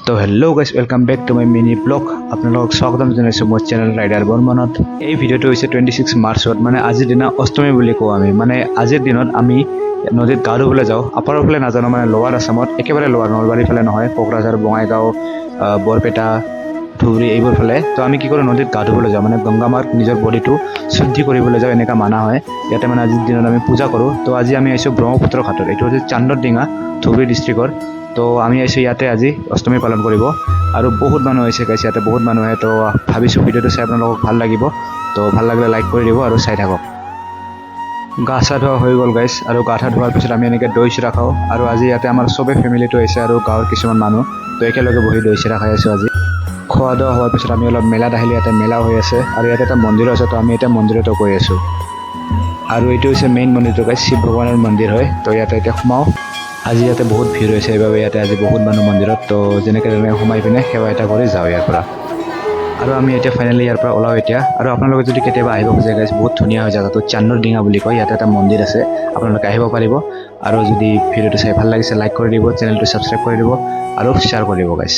তো hello' guys welcome back to my mini blog আপোনালোকক স্বাগতম জনাইছোঁ মোৰ চেনেল ৰাইডাৰ বৰ্মনত। এই ভিডিঅ'টো হৈছে 26 মাৰ্চত, মানে আজিৰ দিনা অষ্টমী বুলি কওঁ আমি। মানে আজিৰ দিনত আমি নদীত গা ধুবলৈ যাওঁ। আপাৰৰ ফালে নাজানো, মানে লোৱাৰ আছামত, একেবাৰে লোৱাৰ নলবাৰীৰ ফালে নহয়, কোকৰাঝাৰ, বঙাইগাঁও, বৰপেটা, ধুবুৰী এইবোৰ ফালে। তো আমি কি কৰোঁ, নদীত গা ধুবলৈ যাওঁ, মানে গংগা মাক নিজৰ বডিটো শুদ্ধি কৰিবলৈ যাওঁ, এনেকুৱা মানা হয়। ইয়াতে মানে আজিৰ দিনত আমি পূজা কৰোঁ। তো আজি আমি আহিছোঁ ব্ৰহ্মপুত্ৰ ঘাটত। এইটো হৈছে চান্দৰডিঙা, ধুবুৰী ডিষ্ট্ৰিক্টৰ। তো আমি আহিছোঁ ইয়াতে আজি অষ্টমী পালন কৰিব, আৰু বহুত মানুহ আহিছে গাইছ, ইয়াতে বহুত মানুহ আহে। তো ভাবিছোঁ ভিডিঅ'টো চাই আপোনালোকক ভাল লাগিব। তো ভাল লাগিলে লাইক কৰি দিব আৰু চাই থাকক। গা চা ধোৱা হৈ গ'ল গাইছ, আৰু গা চা ধোৱাৰ পিছত আমি এনেকৈ দৈ চিৰা খাওঁ। আৰু আজি ইয়াতে আমাৰ চবেই ফেমিলিটো আহিছে আৰু গাঁৱৰ কিছুমান মানুহ, তো একেলগে বহি দৈ চিৰা খাই আছোঁ আজি। খোৱা দোৱা হোৱাৰ পিছত আমি অলপ মেলাত আহিলোঁ। ইয়াতে মেলা হৈ আছে আৰু ইয়াতে এটা মন্দিৰো আছে, তো আমি এতিয়া মন্দিৰতো গৈ আছোঁ। আৰু এইটো হৈছে মেইন মন্দিৰটো গাইছ, শিৱ ভগৱানৰ মন্দিৰ হয়। তো ইয়াতে এতিয়া সোমাওঁ। আজি ইয়াতে বহুত ভিৰ হৈছে, সেইবাবে ইয়াতে আজি বহুত মানুহ মন্দিৰত। তো যেনেকৈ তেনেকৈ সোমাই পিনে সেৱা এটা কৰি যাওঁ ইয়াৰ পৰা। আৰু আমি এতিয়া ফাইনেলি ইয়াৰ পৰা ওলাওঁ এতিয়া। আৰু আপোনালোকে যদি কেতিয়াবা আহিব খোজে গাইছ, বহুত ধুনীয়া হয় জেগাটো, চান্দৰডিঙা বুলি কয়। ইয়াতে এটা মন্দিৰ আছে, আপোনালোকে আহিব পাৰিব। আৰু যদি ভিডিঅ'টো চাই ভাল লাগিছে, লাইক কৰি দিব, চেনেলটো ছাবস্ক্ৰাইব কৰি দিব আৰু শ্বেয়াৰ কৰি দিব গাইছ।